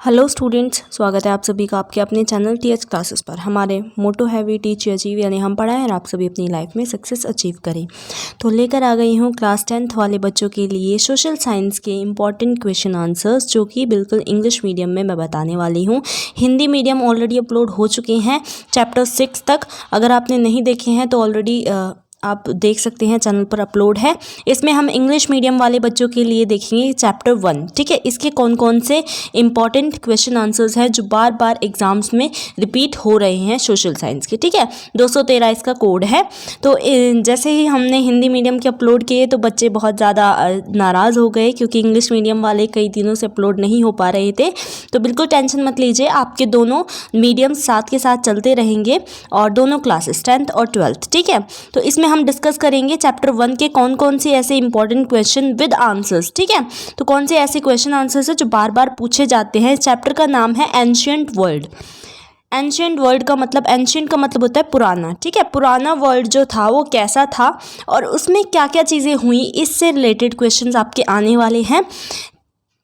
Hello students, स्वागत है आप सभी का आपके अपने चैनल टीएच क्लासेस पर। हमारे मोटो है वी टीच अचीव, यानी हम पढ़ाएं और आप सभी अपनी लाइफ में सक्सेस अचीव करें। तो लेकर आ गई हूँ क्लास 10th वाले बच्चों के लिए सोशल साइंस के इम्पॉर्टेंट क्वेश्चन आंसर्स, जो कि बिल्कुल इंग्लिश मीडियम में मैं बताने वाली हूँ। हिंदी मीडियम ऑलरेडी अपलोड हो चुके हैं चैप्टर 6 तक। अगर आपने नहीं देखे हैं तो ऑलरेडी आप देख सकते हैं, चैनल पर अपलोड है। इसमें हम इंग्लिश मीडियम वाले बच्चों के लिए देखेंगे चैप्टर 1। ठीक है, इसके कौन कौन से इंपॉर्टेंट क्वेश्चन आंसर्स हैं जो बार बार एग्जाम्स में रिपीट हो रहे हैं सोशल साइंस के। ठीक है, 213 इसका कोड है। तो जैसे ही हमने हिंदी मीडियम के अपलोड किए तो बच्चे बहुत ज़्यादा नाराज़ हो गए, क्योंकि इंग्लिश मीडियम वाले कई दिनों से अपलोड नहीं हो पा रहे थे। तो बिल्कुल टेंशन मत लीजिए, आपके दोनों मीडियम साथ के साथ चलते रहेंगे और दोनों क्लासेस 10th और 12th। ठीक है, तो इसमें हम डिस्कस करेंगे चैप्टर 1 के कौन कौन से ऐसे इंपॉर्टेंट क्वेश्चन विद आंसर्स। ठीक है, तो कौन से ऐसे क्वेश्चन आंसर्स है जो बार बार पूछे जाते हैं। चैप्टर का नाम है एंशिएंट वर्ल्ड। एंशिएंट वर्ल्ड का मतलब, एंशिएंट का मतलब होता है पुराना। ठीक है, पुराना वर्ल्ड जो था वो कैसा था और उसमें क्या क्या चीज़ें हुई, इससे रिलेटेड क्वेश्चंस आपके आने वाले हैं।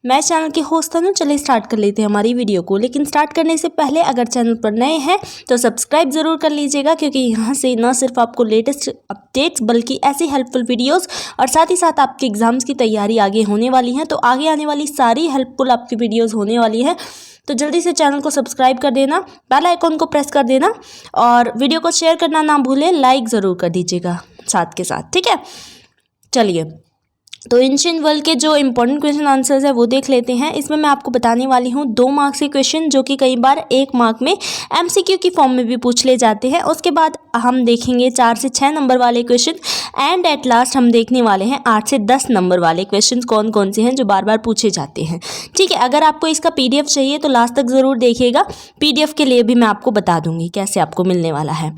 मैं चैनल की होस्ट हूँ। चलिए स्टार्ट कर लेते हैं हमारी वीडियो को। लेकिन स्टार्ट करने से पहले अगर चैनल पर नए हैं तो सब्सक्राइब ज़रूर कर लीजिएगा, क्योंकि यहाँ से न सिर्फ आपको लेटेस्ट अपडेट्स बल्कि ऐसी हेल्पफुल वीडियोस और साथ ही साथ आपके एग्जाम्स की तैयारी आगे होने वाली है। तो आगे आने वाली सारी हेल्पफुल आपकी वीडियोज़ होने वाली है। तो जल्दी से चैनल को सब्सक्राइब कर देना, बेल आइकॉन को प्रेस कर देना और वीडियो को शेयर करना ना भूलें, लाइक ज़रूर कर दीजिएगा साथ के साथ। ठीक है, चलिए तो एंशिएंट वर्ल्ड के जो इंपॉर्टेंट क्वेश्चन आंसर्स है वो देख लेते हैं। इसमें मैं आपको बताने वाली हूँ 2 मार्क्स के क्वेश्चन, जो कि कई बार 1 मार्क में एमसीक्यू की फॉर्म में भी पूछ ले जाते हैं। उसके बाद हम देखेंगे 4 से 6 नंबर वाले क्वेश्चन एंड एट लास्ट हम देखने वाले हैं 8 से 10 नंबर वाले क्वेश्चन कौन कौन से हैं जो बार बार पूछे जाते हैं। ठीक है, अगर आपको इसका पीडीएफ चाहिए तो लास्ट तक ज़रूर देखिएगा। पीडीएफ के लिए भी मैं आपको बता दूंगी कैसे आपको मिलने वाला है।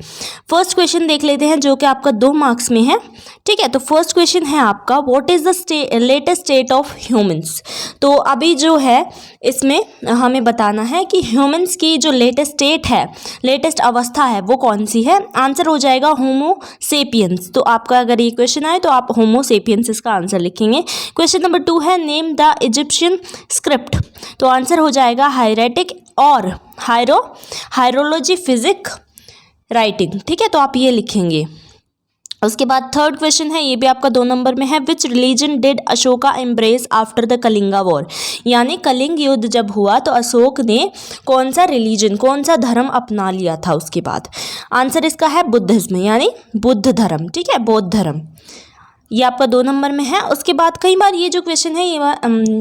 फर्स्ट क्वेश्चन देख लेते हैं, जो कि आपका 2 मार्क्स में है। ठीक है, तो फर्स्ट क्वेश्चन है आपका, what is the latest state of humans. तो अभी जो है इसमें हमें बताना है कि ह्यूमंस की जो लेटेस्ट स्टेट है, लेटेस्ट अवस्था है, वो कौन सी है। आंसर हो जाएगा होमो सेपियंस। तो आपका अगर ये क्वेश्चन आए तो आप होमो सेपियंस इसका आंसर लिखेंगे। क्वेश्चन नंबर 2 है, नेम द इजिप्शियन स्क्रिप्ट। तो आंसर हो जाएगा हायरेटिक और हायरोलॉजी फिजिक राइटिंग। ठीक है, तो आप ये लिखेंगे। उसके बाद थर्ड क्वेश्चन है, ये भी आपका 2 नंबर में है, विच religion did Ashoka embrace after the Kalinga war. यानी कलिंग युद्ध जब हुआ तो अशोक ने कौन सा रिलीजन, कौन सा धर्म अपना लिया था उसके बाद। आंसर इसका है बुद्धिज्म, यानी बुद्ध धर्म। ठीक है, बौद्ध धर्म, ये आपका 2 नंबर में है। उसके बाद कई बार ये जो क्वेश्चन है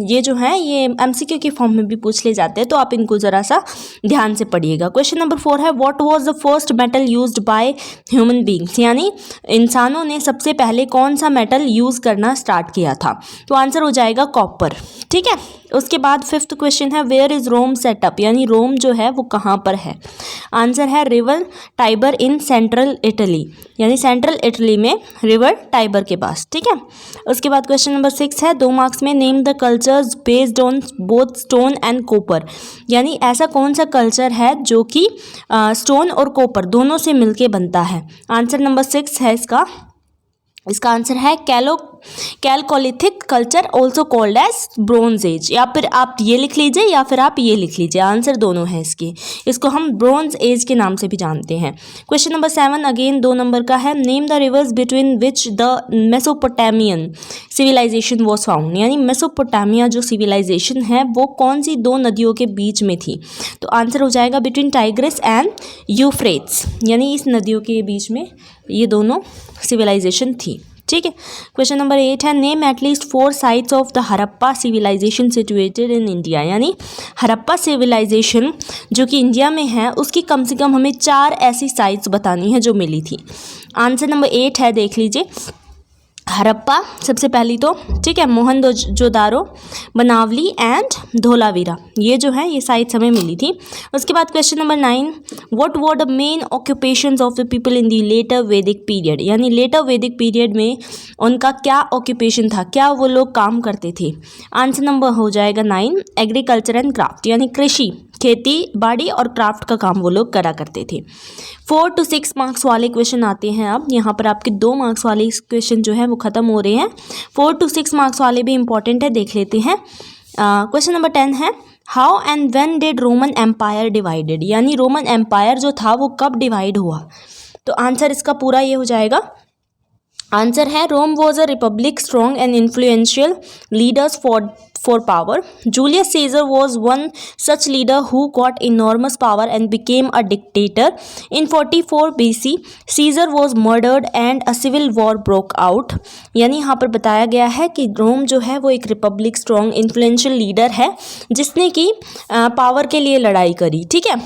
ये जो है ये एमसीक्यू के फॉर्म में भी पूछ ले जाते हैं, तो आप इनको ज़रा सा ध्यान से पढ़िएगा। क्वेश्चन नंबर 4 है, what was the first metal used by human beings. यानी इंसानों ने सबसे पहले कौन सा मेटल यूज़ करना स्टार्ट किया था। तो आंसर हो जाएगा कॉपर। ठीक है, उसके बाद 5th क्वेश्चन है, वेयर इज़ रोम सेटअप। यानी रोम जो है वो कहाँ पर है। आंसर है river Tiber in central Italy. यानी सेंट्रल इटली में रिवर टाइबर के पास। ठीक है, उसके बाद क्वेश्चन नंबर 6 है, 2 मार्क्स में, name the cultures based on both stone and copper. यानी ऐसा कौन सा कल्चर है जो कि स्टोन और कॉपर दोनों से मिलके बनता है। आंसर नंबर 6 है इसका आंसर है chalcolithic culture, also called as bronze age. या फिर आप ये लिख लीजिए या फिर आप ये लिख लीजिए, आंसर दोनों है इसके। इसको हम ब्रोंज एज के नाम से भी जानते हैं। क्वेश्चन नंबर 7 अगेन 2 नंबर का है, name the rivers between which the Mesopotamian civilisation was found. यानी मेसोपोटामिया जो सिविलाइजेशन है वो कौन सी 2 नदियों के बीच में थी। तो आंसर हो जाएगा बिटवीन टाइग्रिस एंड यूफ्रेट्स। यानी इस नदियों के बीच में ये दोनों सिविलाइजेशन थी। ठीक है, क्वेश्चन नंबर 8 है, name at least 4 sites of the Harappa civilisation situated in India. यानी हड़प्पा सिविलाइजेशन जो कि इंडिया में है उसकी कम से कम हमें 4 ऐसी साइट्स बतानी है जो मिली थी। आंसर नंबर 8 है, देख लीजिए, हड़प्पा सबसे पहली तो। ठीक है, मोहनजोदारो, बनावली एंड धोलावीरा, ये जो है ये साइट्स हमें मिली थी। उसके बाद question number 9, what were the main occupations of the people in the later Vedic period. यानी लेटर वैदिक पीरियड में उनका क्या ऑक्यूपेशन था, क्या वो लोग काम करते थे। आंसर नंबर हो जाएगा 9, एग्रीकल्चर एंड क्राफ्ट। यानी कृषि, खेती बाड़ी और क्राफ्ट का काम वो लोग करा करते थे। 4 to 6 मार्क्स वाले क्वेश्चन आते हैं। अब यहाँ पर आपके 2 मार्क्स वाले क्वेश्चन जो है वो ख़त्म हो रहे हैं। 4 to 6 मार्क्स वाले भी इंपॉर्टेंट है, देख लेते हैं। क्वेश्चन नंबर 10 है, how and when did Roman empire divided, यानी रोमन एम्पायर जो था वो कब डिवाइड हुआ। तो आंसर इसका पूरा ये हो जाएगा। आंसर है Rome was a republic strong and influential leaders for power. Julius Caesar was one such leader who got enormous power and became a dictator. In 44 BC, Caesar was murdered and a civil war broke out. यानी यहाँ पर बताया गया है कि रोम जो है वो एक रिपब्लिक स्ट्रॉन्ग इन्फ्लुएंशियल लीडर है जिसने कि पावर के लिए लड़ाई करी, ठीक है।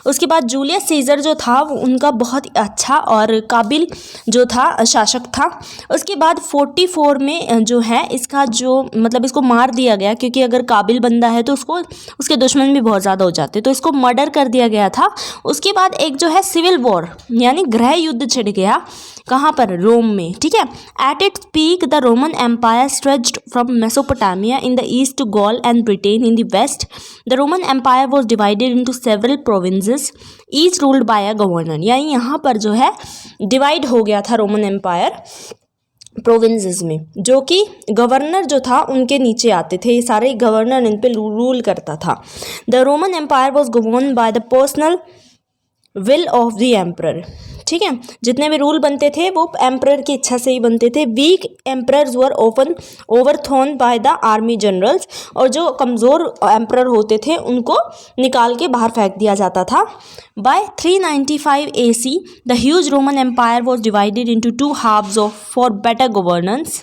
उसके बाद जूलियस सीजर जो था वो उनका बहुत अच्छा और काबिल जो था शासक था। उसके बाद 44 में जो है इसका जो मतलब इसको मार दिया गया, क्योंकि अगर काबिल बंदा है तो उसको उसके दुश्मन भी बहुत ज़्यादा हो जाते, तो इसको मर्डर कर दिया गया था। उसके बाद एक जो है सिविल वॉर यानी गृह युद्ध छिड़ गया, कहाँ पर, रोम में, ठीक है। At its peak the Roman empire stretched from Mesopotamia in the east to Gaul and Britain in the west. The Roman empire was divided into several provinces each ruled by a governor, यानी यहाँ पर जो है divide हो गया था Roman empire provinces में, जो कि गवर्नर जो था उनके नीचे आते थे, ये सारे गवर्नर इन पे रूल करता था। The Roman empire was govern by the personal will of the emperor, ठीक है। जितने भी रूल बनते थे वो एम्परर की इच्छा से ही बनते थे। Weak emperors were often overthrown by the army generals, और जो कमज़ोर एम्परर होते थे उनको निकाल के बाहर फेंक दिया जाता था। By 395 AC the huge Roman empire was divided into 2 halves for better governance.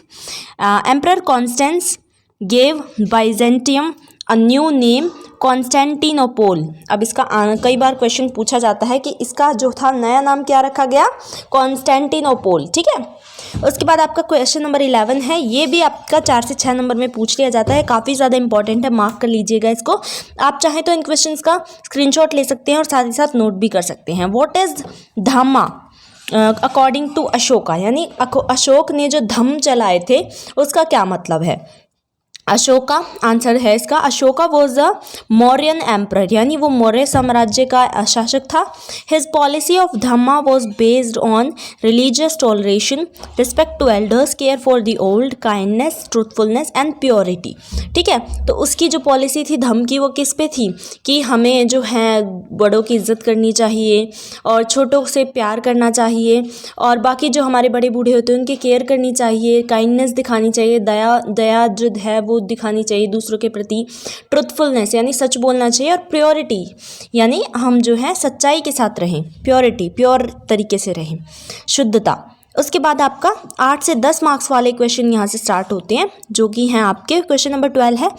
Emperor Constance gave Byzantium a new name Constantinople. अब इसका कई बार क्वेश्चन पूछा जाता है कि इसका जो था नया नाम क्या रखा गया, कॉन्स्टेंटिनोपोल, ठीक है। उसके बाद आपका क्वेश्चन नंबर 11 है, ये भी आपका 4 से 6 नंबर में पूछ लिया जाता है, काफ़ी ज़्यादा इंपॉर्टेंट है, मार्क कर लीजिएगा इसको। आप चाहें तो इन क्वेश्चंस का स्क्रीनशॉट ले सकते हैं और साथ ही साथ नोट भी कर सकते हैं। What is dhamma according to Ashoka, यानी अशोक ने जो धम्म चलाए थे उसका क्या मतलब है। अशोका आंसर है इसका, Ashoka was a Mauryan emperor, यानी वो मौर्य साम्राज्य का शासक था। His policy of dhamma was based on religious toleration, respect to elders, care for the old, kindness, truthfulness and purity, ठीक है। तो उसकी जो पॉलिसी थी धम्म की वो किस पे थी कि हमें जो है बड़ों की इज्जत करनी चाहिए और छोटों से प्यार करना चाहिए, और बाकी जो हमारे बड़े बूढ़े होते हैं उनकी केयर करनी चाहिए, काइंडनेस दिखानी चाहिए, दया जो है वो दिखानी चाहिए दूसरों के प्रति, ट्रुथफुलनेस यानी सच बोलना चाहिए, और प्योरिटी यानी हम जो है सच्चाई के साथ रहें, प्योरिटी प्योर तरीके से रहें, शुद्धता। उसके बाद आपका 8 से 10 मार्क्स वाले क्वेश्चन यहाँ से स्टार्ट होते हैं, जो कि हैं आपके। क्वेश्चन नंबर 12 है,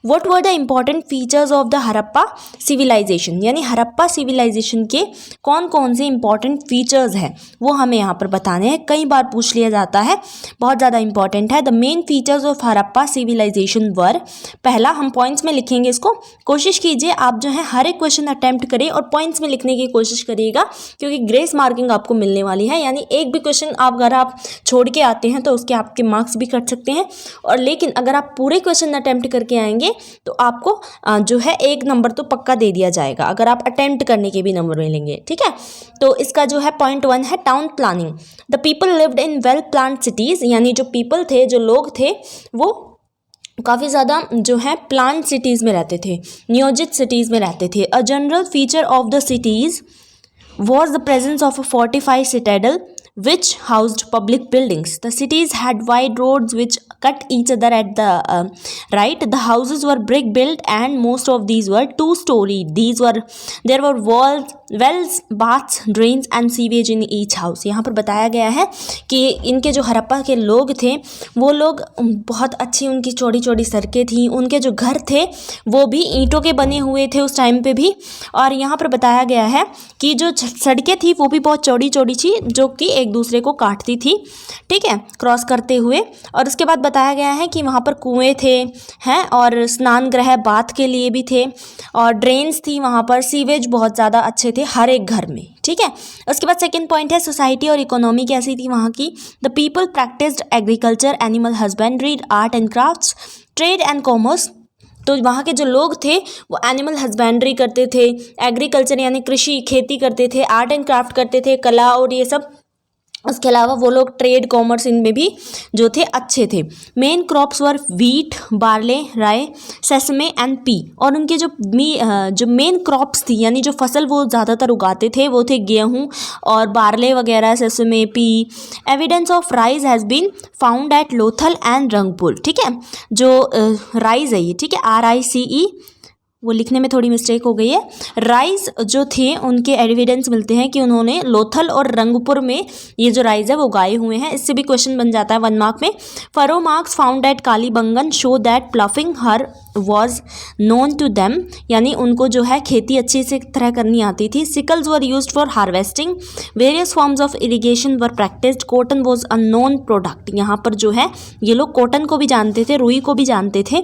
what were the important features of the Harappa civilisation, यानी हड़प्पा सिविलाइजेशन के कौन कौन से इंपॉर्टेंट फीचर्स हैं वो हमें यहाँ पर बताने हैं, कई बार पूछ लिया जाता है, बहुत ज़्यादा इंपॉर्टेंट है। The main features of Harappa civilization were, पहला हम पॉइंट्स में लिखेंगे इसको, कोशिश कीजिए आप जो है हर एक क्वेश्चन अटैम्प्ट करें और पॉइंट्स में लिखने की कोशिश करिएगा, क्योंकि ग्रेस मार्किंग आपको मिलने वाली है, यानी एक भी क्वेश्चन अगर आप छोड़ के आते हैं तो उसके आपके मार्क्स भी कट सकते हैं, और लेकिन अगर आप पूरे क्वेश्चन अटेम्प्ट करके आएंगे तो आपको जो है 1 नंबर तो पक्का दे दिया जाएगा, अगर आप अटेम्प्ट करने के भी नंबर मिलेंगे, ठीक है। तो इसका जो है पॉइंट 1 है town planning. The people lived in well planned cities, यानी जो पीपल थे, जो लोग थे, वो काफ़ी ज़्यादा जो है प्लान सिटीज़ में रहते थे, नियोजित सिटीज़ में रहते थे। A general feature of the cities was the presence of a fortified citadel which housed public buildings. The cities had wide roads which cut each other at the right. The houses were brick built and most of these were 2-storied. There were walls, wells, baths, drains and sewage in each house. यहाँ पर बताया गया है कि इनके जो हड़प्पा के लोग थे वो लोग बहुत अच्छी, उनकी चौड़ी चौड़ी सड़कें थी, उनके जो घर थे वो भी ईंटों के बने हुए थे उस टाइम पे भी, और यहाँ पर बताया गया है कि जो सड़कें थी वो भी बहुत चौड़ी चौड़ी थी, जो कि एक दूसरे को काटती थी, ठीक है, क्रॉस करते हुए। और उसके बाद बताया गया है कि वहाँ पर कुएं थे हैं, और स्नान गृह बाथ के लिए भी थे, और ड्रेन्स थी वहाँ पर, सीवेज बहुत ज़्यादा अच्छे थे हर एक घर में, ठीक है। उसके बाद सेकंड पॉइंट है सोसाइटी और इकोनॉमी कैसी थी वहाँ की। The people practised agriculture, animal husbandry, art and crafts, trade and commerce. तो वहाँ के जो लोग थे वो एनिमल हस्बेंड्री करते थे, एग्रीकल्चर यानी कृषि खेती करते थे, आर्ट एंड क्राफ्ट करते थे, कला और ये सब उसके अलावा वो लोग ट्रेड कॉमर्स इनमें भी जो थे अच्छे थे। Main crops were wheat, barley, rye, sesame and pea. और उनके जो मेन क्रॉप्स थी यानी जो फसल वो ज़्यादातर उगाते थे वो थे गेहूँ और बार्ले वगैरह, sesame, pea. Evidence of rice has been found at Lothal and Rangpur. ठीक है, जो राइस है ये, ठीक है, RICE, वो लिखने में थोड़ी मिस्टेक हो गई है। राइस जो थे उनके एविडेंस मिलते हैं कि उन्होंने लोथल और रंगपुर में ये जो राइस है वो उगाए हुए हैं। इससे भी क्वेश्चन बन जाता है 1 मार्क में। Furrow marks found at Kalibangan show that ploughing here was known to them, यानी उनको जो है खेती अच्छी से तरह करनी आती थी। Sicles were used for harvesting, various forms of irrigation were practised, cotton was a known product. यहाँ पर जो है ये लोग कॉटन को भी जानते थे, रुई को भी जानते थे।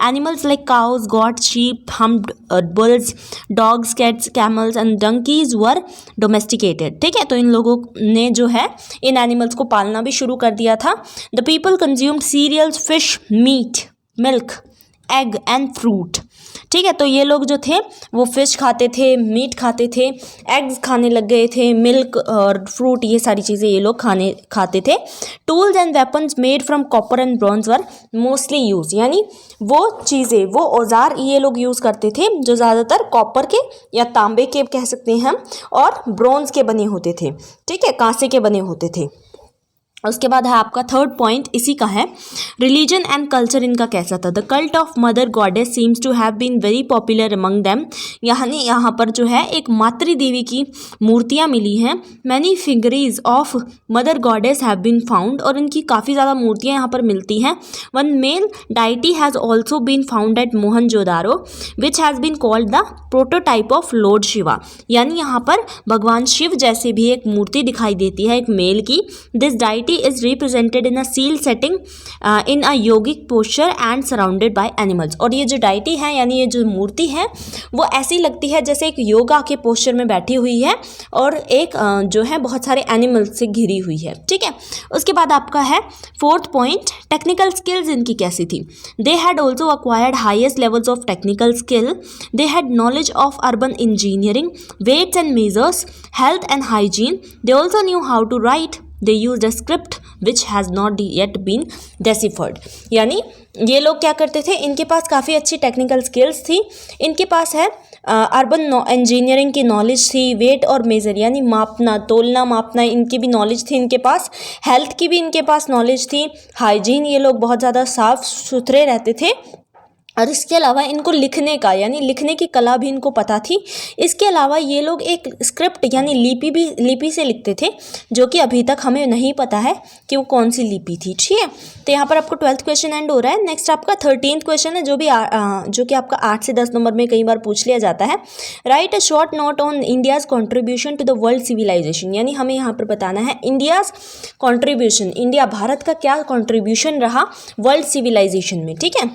Animals like cows, goat, sheep, humped bulls, dogs, cats, camels and donkeys were domesticated. ठीक है, तो इन लोगों ने जो है इन एनिमल्स को पालना भी शुरू कर दिया था। The people consumed cereals, fish, meat, milk, egg and fruit. ठीक है, तो ये लोग जो थे वो फिश खाते थे, मीट खाते थे, एग्स खाने लग गए थे, मिल्क और फ्रूट, ये सारी चीज़ें ये लोग खाते थे। Tools and weapons made from copper and bronze were mostly use, यानी वो चीज़ें, वो औजार ये लोग यूज़ करते थे जो ज़्यादातर कॉपर के या तांबे के कह सकते हैं हम, और ब्रॉन्ज के बने होते थे। ठीक है, कांसे के बने होते थे। उसके बाद है आपका थर्ड पॉइंट, इसी का है, रिलीजन एंड कल्चर इनका कैसा था। The cult of mother goddess seems to have been very popular among them, यानी यहाँ पर जो है एक मातृ देवी की मूर्तियाँ मिली हैं। Many figurines of mother goddess have been found, और इनकी काफ़ी ज़्यादा मूर्तियाँ यहाँ पर मिलती हैं। One male deity has also been found at Mohenjodaro which has been called the prototype of lord Shiva, यानी यहाँ पर भगवान शिव जैसे भी एक मूर्ति दिखाई देती है एक मेल की। This deity is represented in a seal setting in a yogic posture and surrounded by animals। और ये जो डाइटी है यानी ये जो मूर्ति है वो ऐसी लगती है जैसे एक योगा के पोस्चर में बैठी हुई है और एक जो है बहुत सारे एनिमल्स से घिरी हुई है। ठीक है, उसके बाद आपका है फोर्थ पॉइंट, टेक्निकल स्किल्स इनकी कैसी थी। They had also acquired highest levels of technical skill, they had knowledge of urban engineering, weights and measures, health and hygiene, they also knew how to write, they used a script which has not yet been deciphered। यानी ये लोग क्या करते थे, इनके पास काफ़ी अच्छी technical skills थी, इनके पास है अर्बन इंजीनियरिंग की नॉलेज थी, वेट और मेज़र यानी मापना, तोलना, मापना, इनकी भी नॉलेज थी इनके पास, हेल्थ की भी इनके पास नॉलेज थी, हाइजीन, ये लोग बहुत ज़्यादा साफ सुथरे रहते थे, और इसके अलावा इनको लिखने का यानी लिखने की कला भी इनको पता थी। इसके अलावा ये लोग एक स्क्रिप्ट यानी लिपि से लिखते थे, जो कि अभी तक हमें नहीं पता है कि वो कौन सी लिपि थी। ठीक है, तो यहाँ पर आपको 12th क्वेश्चन एंड हो रहा है। नेक्स्ट आपका 13th क्वेश्चन है जो कि आपका 8 से 10 नंबर में कई बार पूछ लिया जाता है। Write a short note on India's contribution to the world civilisation, यानी हमें यहाँ पर बताना है इंडियाज़ कॉन्ट्रीब्यूशन, इंडिया भारत का क्या कॉन्ट्रीब्यूशन रहा वर्ल्ड सिविलाइजेशन में। ठीक है,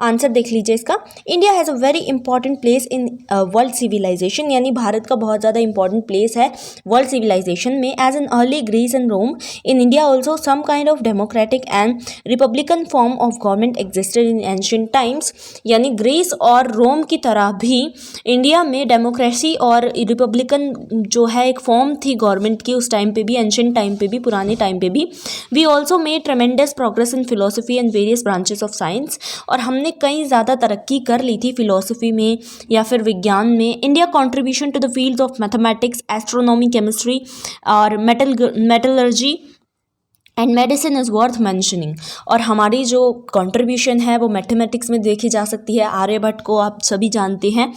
आंसर देख लीजिए इसका। India has a very important place in world civilisation, यानी भारत का बहुत ज़्यादा इंपॉर्टेंट प्लेस है वर्ल्ड सिविलाइजेशन में। As an early Greece and Rome, in India also some kind of democratic and republican form of government existed in ancient times, यानी Greece और Rome की तरह भी इंडिया में डेमोक्रेसी और रिपब्लिकन जो है एक फॉर्म थी गवर्नमेंट की उस टाइम पे भी, एंशियंट टाइम पे भी, पुराने टाइम पे भी। We also made tremendous progress in philosophy and various branches of science, और हमने कई ज़्यादा तरक्की कर ली थी फिलॉसफी में या फिर विज्ञान में। India contribution to the field of mathematics, astronomy, chemistry और metallurgy and medicine is worth mentioning, और हमारी जो कंट्रीब्यूशन है वो मैथमेटिक्स में देखी जा सकती है। आर्यभट्ट को आप सभी जानते हैं।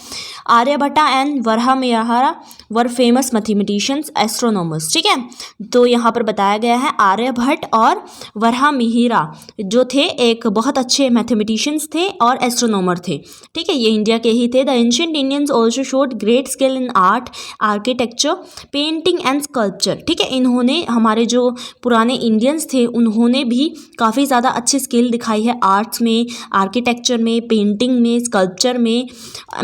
Aryabhata and Varahamihira were famous mathematicians, astronomers. ठीक है, तो यहाँ पर बताया गया है आर्यभट्ट और वराहमिहिर जो थे एक बहुत अच्छे मैथमेटिशियंस थे और एस्ट्रोनॉमर थे। ठीक है, ये इंडिया के ही थे। The ancient Indians also showed great skill in art, architecture, painting and sculpture. ठीक है, इन्होंने हमारे जो पुराने इंडियंस थे उन्होंने भी काफ़ी ज़्यादा अच्छी स्किल दिखाई है आर्ट्स में, आर्किटेक्चर में, पेंटिंग में, स्कल्पचर में।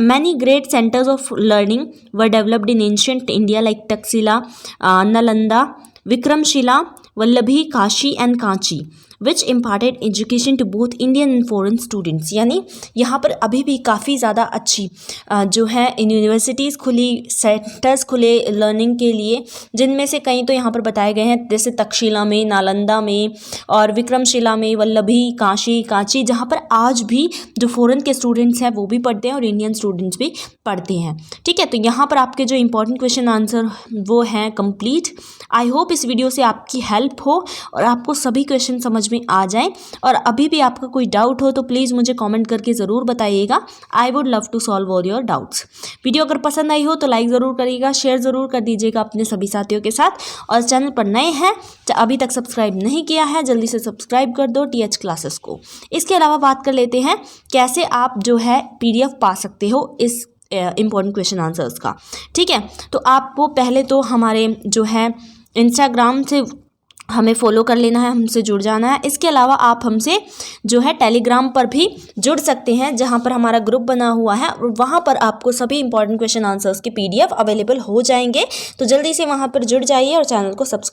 Many great centres of learning were developed in ancient India like Takshashila, Nalanda, Vikramashila, Vallabhi, Kashi and Kanchi. Which imparted education to both Indian and foreign students. यानी यहाँ पर अभी भी काफ़ी ज़्यादा अच्छी जो है यूनिवर्सिटीज़ खुली, सेंटर्स खुले लर्निंग के लिए, जिनमें से कई तो यहाँ पर बताए गए हैं, जैसे तक्षशिला में, नालंदा में और विक्रमशिला में, वल्लभी, कांची, जहाँ पर आज भी जो फॉरेन के स्टूडेंट्स हैं वो भी पढ़ते हैं और इंडियन स्टूडेंट्स भी पढ़ते हैं। ठीक है, तो यहाँ पर आपके जो इंपॉर्टेंट क्वेश्चन आंसर वो हैं कंप्लीट। आई होप इस वीडियो से आपकी हेल्प हो और आपको सभी क्वेश्चन समझ में आ जाएं। और अभी भी आपका कोई डाउट हो तो प्लीज़ मुझे कमेंट करके ज़रूर बताइएगा। I would love to solve all your doubts. Video अगर पसंद आई हो तो लाइक ज़रूर करिएगा, शेयर ज़रूर कर दीजिएगा अपने सभी साथियों के साथ। और चैनल पर नए हैं, अभी तक सब्सक्राइब नहीं किया है, जल्दी से सब्सक्राइब कर दो TH क्लासेस को। इसके अलावा बात कर लेते हैं कैसे आप जो है PDF पा सकते हो इस इम्पॉर्टेंट क्वेश्चन आंसर्स का। ठीक है, तो आपको पहले तो हमारे जो है इंस्टाग्राम से हमें फॉलो कर लेना है, हमसे जुड़ जाना है। इसके अलावा आप हमसे जो है टेलीग्राम पर भी जुड़ सकते हैं, जहां पर हमारा ग्रुप बना हुआ है और वहां पर आपको सभी इंपॉर्टेंट क्वेश्चन आंसर्स के PDF अवेलेबल हो जाएंगे। तो जल्दी से वहां पर जुड़ जाइए और चैनल को सब्सक्राइब